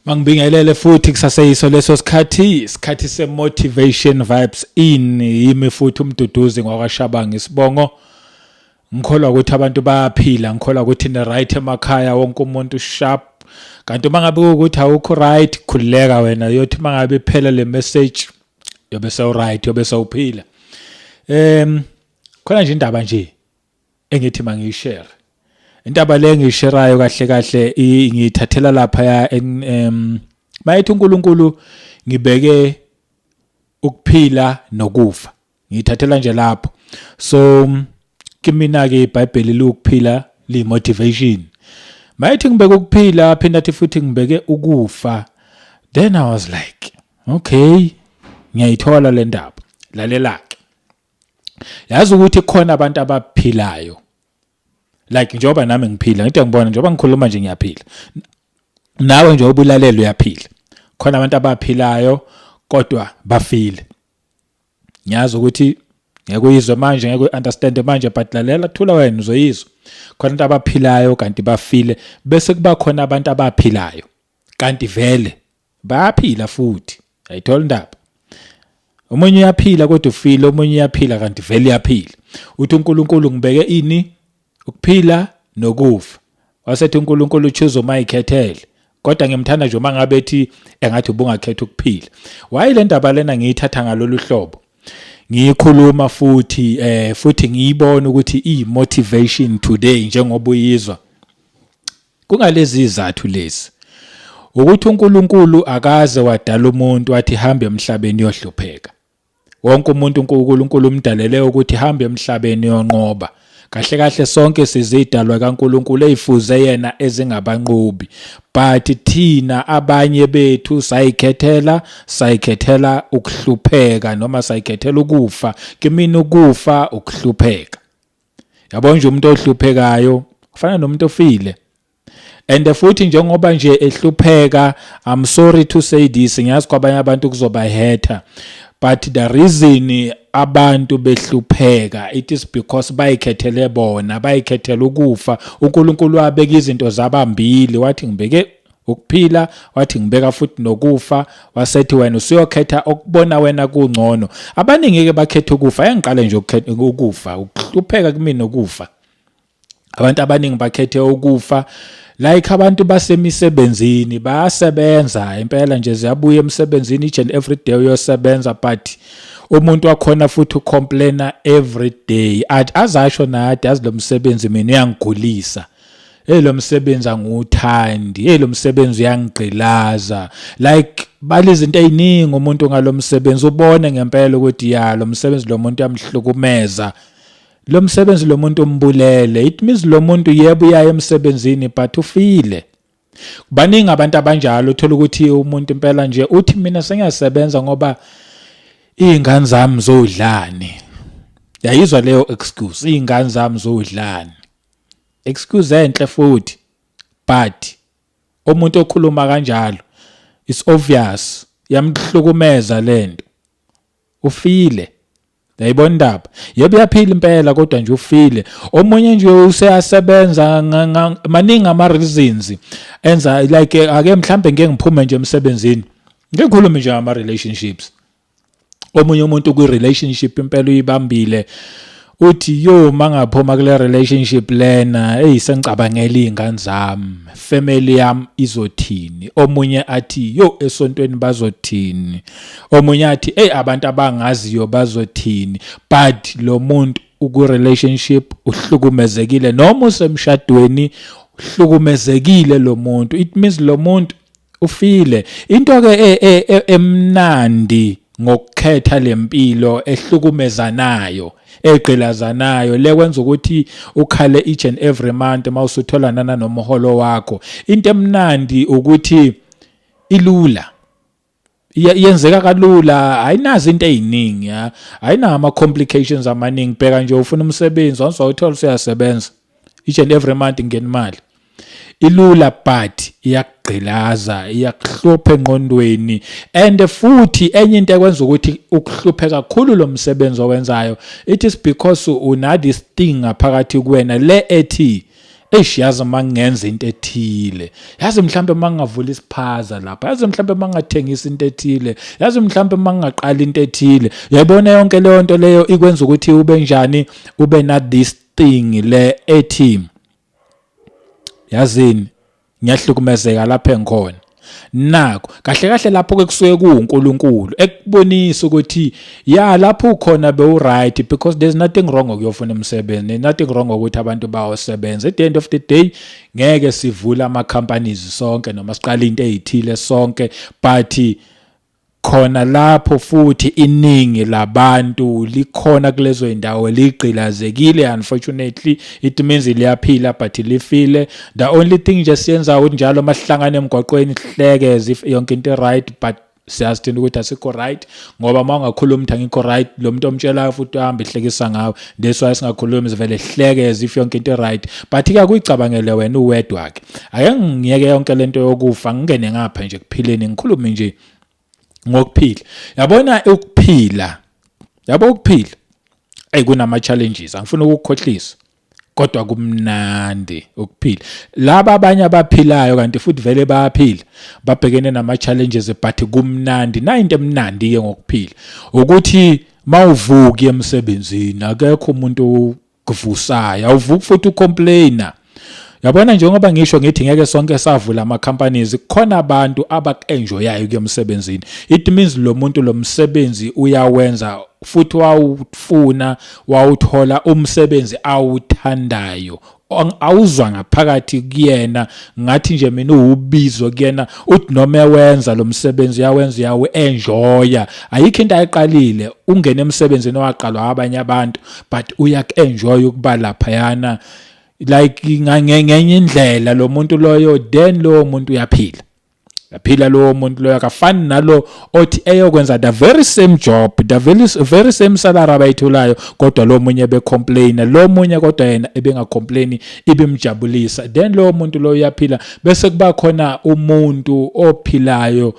Mangibingelele futhi kusaseyiso leso isikhathi se-motivation vibes in yimi futhi Mduduzi Shabangu isibongo. Ngikholwa ukuthi abantu bayaphila, ngikholwa ukuthi ne right emakhaya wonke umuntu sharp. Kanti mangabe ukuthi awukho right khuleka wena yothi mangabe iphela le message yobe so right yobe so uphila. Khona nje indaba nje engithi mangishare. Intaba le ngisherayo kahle ngiyithathela lapha mayithi uNkulunkulu ngibeke ukuphila nokufa. Ngiyithathela nje lapho. So kimina ke iBhayibheli lokuphila li motivation. Mayithi ngibeke ukuphila phinda athi futhi ngibeke ukufa. Then I was like, okay, ngiyayithola le ndaba. Lalelake. Yazi ukuthi khona abantu abaphilayo. Like njoba nami ngiphila ngithi ngibona njoba ngikhuluma nje ngiyaphila nawe nje obulalelo uyaphila khona abantu abaphilayo kodwa bafile ngiyazi ukuthi ngeke uyizwe manje ngeke understand manje but lalela thula wena uzoyizwa khona abantu abaphilayo kanti bafile bese kuba khona abantu abaphilayo kanti vele bayaphila futhi ayithola indaba omunye uyaphila kodwa ufile omunye uyaphila kanti vele uyaphila uthi uNkulunkulu ngibeke ini ukuphila nokufa wasethi uNkulunkulu choose umayikhethele kodwa ngimthanda nje mangabe ethi engathi ubungakhetha ukuphila wayi le ndaba lena ngiyithatha ngalolu hlobo ngiyikhuluma futhi ngiyibona ukuthi i-motivation today njengoba uyizwa kungalezi izathu lezi ukuthi uNkulunkulu akaze wadala umuntu wathi hambe emhlabeni yohlupheka wonke umuntu uNkulunkulu umdalele ukuthi hambe emhlabeni yonqoba kahle sonke sizidalwa kaNkulunkulu ezifuze yena ezingabanqobi but thina abanye bethu sayikhethela ukuhlupheka noma sayikhethela ukufa kimina ukufa ukuhlupheka yabona nje umuntu ohluphekayo ufana nomuntu ofile and futhi njengoba nje ehlupheka I'm sorry to say this ngiyazi kwabanye abantu kuzoba hatha but the reason abantu behlupheka it is because bayikhethele bona bayikhethela ukufa uNkulunkulu wabeka izinto zabambili wathi ngibeke ukuphila wathi ngibeka futhi nokufa wasethi wena usiyokhetha okubona wena kungcono abaningi ke bakhetha ukufa engiqale nje ukukhetha ukufa ukuhlupheka kimi nokufa abantu abaningi bakhethe ukufa like abantu basemisebenzini bayasebenza impela nje ziyabuya emsebenzini each and every day uyosebenza but umuntu wakhona futhi ucomplaina every day azasho nathi azi lo msebenzi mina uyangigulisa lo msebenzi anguthandi lo msebenzi uyangigqilaza like bali izinto eziningi umuntu ngalo msebenzi ubone ngempela ukuthi lo msebenzi lo muntu uyamhlukumeza lo msebenzi lo muntu umbulele it means lo muntu yebo uyaye emsebenzini but ufile baningi abantu abanjalo uthola ukuthi umuntu impela nje uthi mina sengiyasebenza ngoba izingane zami zodlani yayizwa leyo excuse izingane zami zodlani excuse enhle futhi but umuntu okhuluma kanjalo it's obvious yamhlukumeza lento ufile yayibona indaba yebo uyaphila impela kodwa nje ufile omunye nje useyasebenza maningi ama reasons enza like ake mhlambe ngeke ngiphume nje emsebenzini ngikhulume nje ama relationships omunye umuntu kwi relationship impela uyibambile uthi mangaphuma kule relationship lena sengicabangela izingane zami family yami izothini omunye athi esontweni bazothini omunye athi abantu abangaziyo bazothini but lo muntu uku relationship uhlukumezekile noma usemshadweni uhlukumezekile lo muntu it means lo muntu ufile into ke emnandi ngokukhetha lempilo ehlukumezanayo egqilazanayo lekwenza ukuthi ukhale each and every month mawusuthola nana nomholo wakho into emnandi ukuthi ilula yenzeka kalula ayinazi into eziningi ayina ama complications amaningi bheka nje ufuna umsebenzi wazothola uyasebenza each and every month ngena imali ilula but iyagqilaza iyakuhlupha engqondweni and futhi enye into ekwenza ukuthi ukuhluphe kakhulu lo msebenzi owenzayo it is because una this thing ngaphakathi kuwena le ethi yazi mangenza into ethile, yazi mhlambe mangavula isiphaza lapha, yazi mhlambe mangathengisa into ethile, yazi mhlambe mangaqala into ethile. Yayibona yonke leyo nto leyo ikwenza ukuthi ube njani, ube na this thing le ethi yazini ngiyahlukumezeka lapha engikhona. Nako kahle kahle lapho ke kusuke kuuNkulunkulu ekubonisa ukuthi ya lapho ukhona be right, because there's nothing wrong ukuyofuna umsebenzi, there's nothing wrong ukuthi abantu bayosebenza. At the end of the day ngeke sivula ama companies sonke noma siqala into ezithile sonke, but khona lapho futhi iningi labantu likhona kulezo indawo ligqilazekile. Unfortunately it means liyaphila but lifile. The only thing nje siyenza ukuthi njalo masihlangana emgwaqweni sihleke as if yonke into right, but siyazithi ukuthi asikho right, ngoba mangakhuluma ukuthi angikho right, lo muntu omtshela futhi uhamba ehlekisa ngawe. That's why singakhulumi sivele sihleke as if yonke into right, but ke kuyicabangele wena uwedwa ke. Ake ngiyeke yonke lento yokufa ngingene ngapha nje kuphileni, ngikhulume nje ngokuphila. Yabona ukuphila, ukuphila kunama challenges, angifuni ukukhohlisa, kodwa kumnandi ukuphila. Laba abanye abaphilayo kanti futhi vele bayaphila, babhekene nama challenges, but kumnandi. Na into emnandi ke ngokuphila ukuthi mawuvuka emsebenzini akekho umuntu okuvusayo, awuvuki futhi ucomplaina. Yabona njengoba ngisho ngithi ngeke sonke savula ama companies, khona abantu abakenjoyayo kuyemsebenzini. It means lo muntu lo msebenzi uyawenza futhi wawufuna, wawuthola umsebenzi awuthandayo, awuzwa ngaphakathi kuyena ngathi nje mina ubizo kuyena, uthi noma ewenza lo msebenzi uyawenza yawe enjoya. Ayikho into ayiqalile ungena emsebenzini owaqalwa abanye abantu, but uyakenjoya ukuba lapha yana, like ngenye indlela lo muntu loyo, then lo muntu uyaphila lo muntu loyo akafani nalo othi eyokwenza the very same job, the very same salary abayitholayo, kodwa lo munye becomplain, lo munye kodwa yena ebengacomplain ibimjabulisa. Then lo muntu loyo uyaphila. Bese kuba khona umuntu ophilayo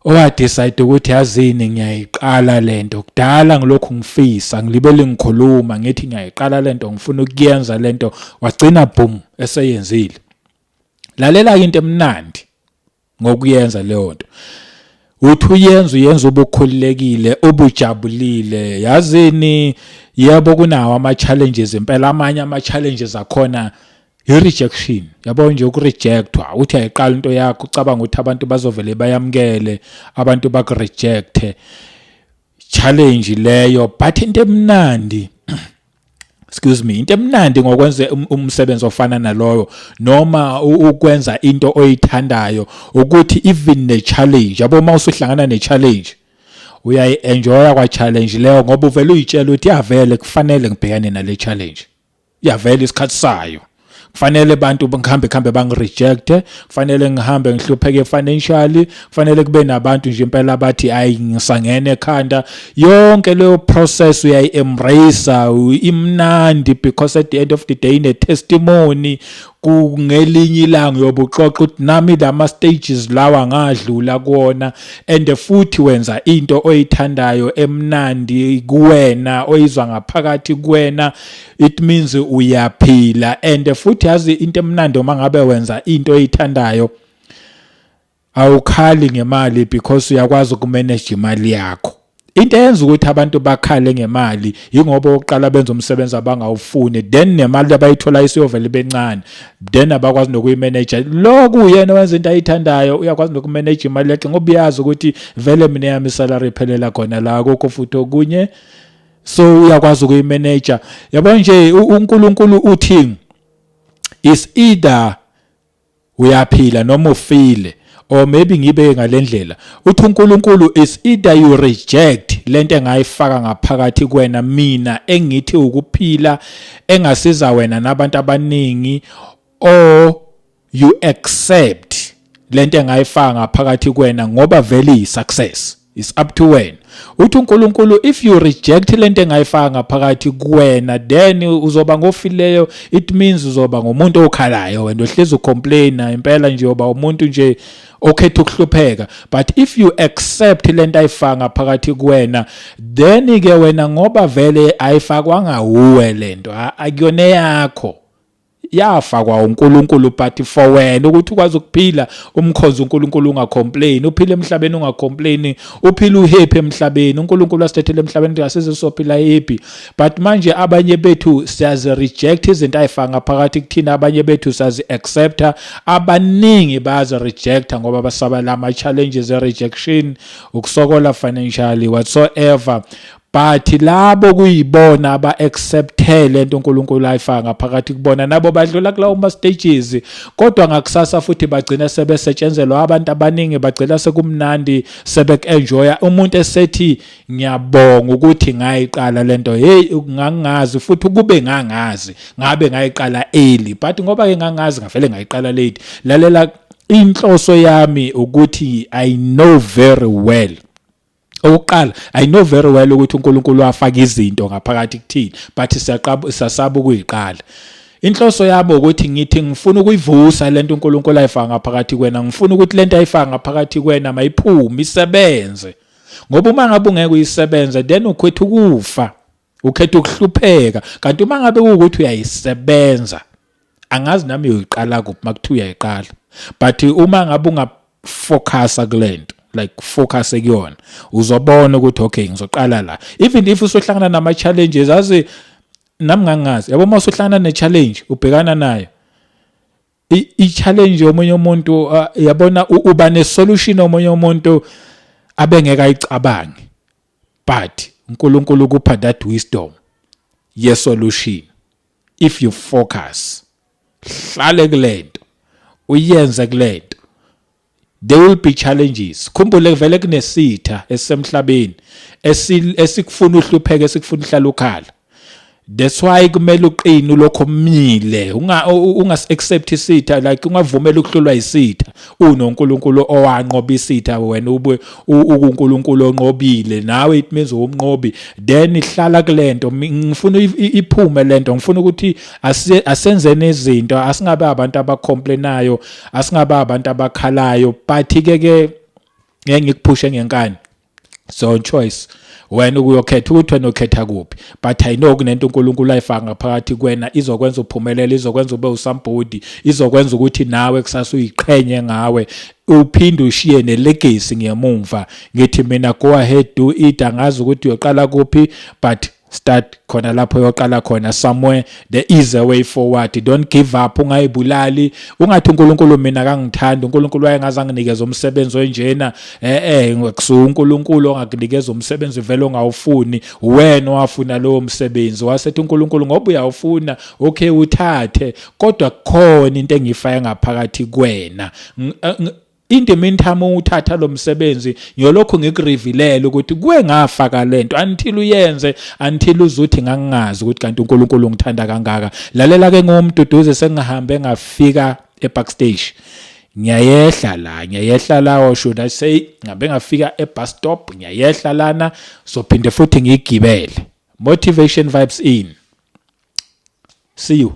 owadecide ukuthi yazini ngiyayiqala lento, kudala ngilokhu ngifisa, ngilibele ngikhuluma ngithi ngiyayiqala lento, ngifuna ukuyenza lento, wagcina boom eseyenzile. Lalela into emnandi ngokuyenza leyo nto, uthi uyenza ubukhululekile, ubujabulile. Yazini yebo kunawo ama challenges impela, amanye ama challenges akhona i-rejection. Yabo nje ukurejectwa, uthi ayiqala into yakho ucabanga ukuthi abantu bazovele bayamkele, abantu bakurejecte, challenge leyo. But into emnandi into emnandi ngokwenza umsebenzi ofana naloyo, noma ukwenza into oyithandayo, ukuthi even ne challenge, yabo mawusuhlangana ne challenge uyayi-enjoya kwa challenge leyo, ngoba uvele uyitshela ukuthi yavele kufanele ngibhekane nale challenge, yavele isikhathi sayo, kufanele abantu ngikhambe bangirejecte, kufanele ngihambe ngihlupheke financially, kufanele kube nabantu nje impela abathi ayi ngisangene ekhanda. Yonke leyo process uyayi-embrace, imnandi, because at the end of the day ine testimony. Kungelinye ilanga yobuxoxa ukuthi nami lama stages lawa ngadlula kuona, and futhi wenza into oyithandayo emnandi kuwena, oyizwa ngaphakathi kuwena. It means uyaphila. And futhi yazi into emnandi uma ngabe wenza into oyithandayo, awukhali ngemali, because uyakwazi ukumanage imali yakho. Into eyenza ukuthi abantu bakhale ngemali ingoba oqala benza umsebenzi abangawufuni, then nemali abayithola isiyovela bencane, then abakwazi nokuyimanage. Lokhu uyena wenza into ayithandayo, uyakwazi nokumanage imali yakhe ngoba uyazi ukuthi vele mina yami salary iphelela khona la, kokho futhi okunye, so uyakwazi ukuyimanage. Yabona nje uNkulunkulu uthi is either uyaphila noma ufile, or maybe ngibe ngalendlela uthi uNkulunkulu is either you reject lento engayifaka ngaphakathi kuwena, mina engithi ukuphila engasiza wena nabantu abaningi, or you accept lento engayifaka ngaphakathi kuwena ngoba vele yi success. It's up to wena. Uthi uNkulunkulu if you reject lento engayifaka ngaphakathi kuwena, then uzoba ngofileyo. It means uzoba ngumuntu okhalayo, wena ohlezi ucomplain impela nje uba umuntu nje okhetha ukuhlupheka. But if you accept lento ayifaka ngaphakathi kuwena, then ke wena ngoba vele ayifakwanga uwe lento, akuyona yakho, yafakwa uNkulunkulu but for wena ukuthi ukwazi ukuphila umkhozi uNkulunkulu ungacomplain, uphile emhlabeni ungacomplain, uphile uhappy emhlabeni. uNkulunkulu asithethele emhlabeni asize sophila happy. But manje abanye bethu siyazi reject izinto ayifaka ngaphakathi kuthina, abanye bethu siyazi accepta, abaningi bayazi rejecta ngoba basaba lama challenges rejection, ukusokola financially whatsoever. But labo kuyibona aba-acceptele lento uNkulunkulu ayifaka ngaphakathi kubona, nabo badlula kulawo ma-stages, kodwa ngakusasa futhi bagcina sebesetshenzelwa abantu abaningi, bagcina sekumnandi, sebek-enjoya. Umuntu esethi ngiyabonga ukuthi ngayiqala lento, hey ngangazi futhi kube ngangazi ngabe ngayiqala early, but ngoba ke ngangazi ngavele ngayiqala late. Lalela, inhloso yami ukuthi I know very well, oqala I know very well ukuthi uNkulunkulu wafaka izinto ngaphakathi kuthini, but siyasaba ukuyiqala. Inhloso yami ukuthi ngithi ngifuna ukuyivusa lento uNkulunkulu ayifaka ngaphakathi kwena, ngifuna ukuthi lento ayifaka ngaphakathi kwena mayiphume isebenze, ngoba uma ngabe ungeke uyisebenze then ukhetha ukufa, ukhetha ukuhlupheka. Kanti uma ngabe ukuthi uyayisebenza, angazi nami uyiqala kuphi makuthiwa uyayiqala, but uma ngabe ungafocusa kulento, like focus kuyona, uzobona ukuthi okay ngizoqala la. Even if usohlangana nama challenges, azi nami ngangazi, yabo uma usohlangana ne challenge ubhekana nayo, i challenge omunye umuntu yabona uba ne solution omunye umuntu abengeka ayicabange, but uNkulunkulu kupha that wisdom ye solution if you focus, hlale kulento, uyenze kulento. There will be challenges. Khumbule vele kunesitha esemhlabeni esikufuna uhlupheke, esikufuna uhlala ukhala. That's why kumele uqine ulokho umile, ungas-accept isitha, like ungavumela ukuhlulwa isitha. UNonkulunkulu owanqoba isitha, wena ube uNkulunkulu onqobile, nawe it means umnqobi. Then ihlala kulento, ngifuna iphume lento, ngifuna ukuthi asenzene izinto, asingabe abantu abacomplainayo, asingabe abantu abakhalayo, but ke ngikuphushe ngenkani. So choice wena ukuyokhetha ukuthi wena ukhetha kuphi, but I know kunento uNkulunkulu ayifaka ngaphakathi kwena izokwenza uphumelele, izokwenza ube usambodi, izokwenza ukuthi nawe kusasa uyiqhenye ngawe, uphinde ushiye nelegacy ngemuva. Ngithi mina go ahead, do it. Angazi ukuthi uyoqala kuphi, but start khona lapho yoqala khona, somewhere. There is a way forward. Don't give up, ungayibulali, ungathi uNkulunkulu mina akangithandi, uNkulunkulu wayengaze nginikeza umsebenzi onjena. Ngikusuka uNkulunkulu ongakunikeza umsebenzi vele ongawufuni, wena wafuna lowo msebenzi, wasethi uNkulunkulu ngoba uyawufuna, okay uthathe, kodwa khona into engifaya ngaphakathi kwena. In the meantime uthatha lo msebenzi, ngiyolokhu ngikurevealele ukuthi kuwe ngafaka lento until uyenze, until uzuthi ngangazi ukuthi kanti uNkulunkulu ngithanda kangaka. Lalela ke ngomduduzi, sengihambe ngafika ebackstage, ngiyayehla la, should I say ngabe ngafika ebus stop, ngiyayehla lana, so phinde futhi ngigibele. Motivation vibes in. See you.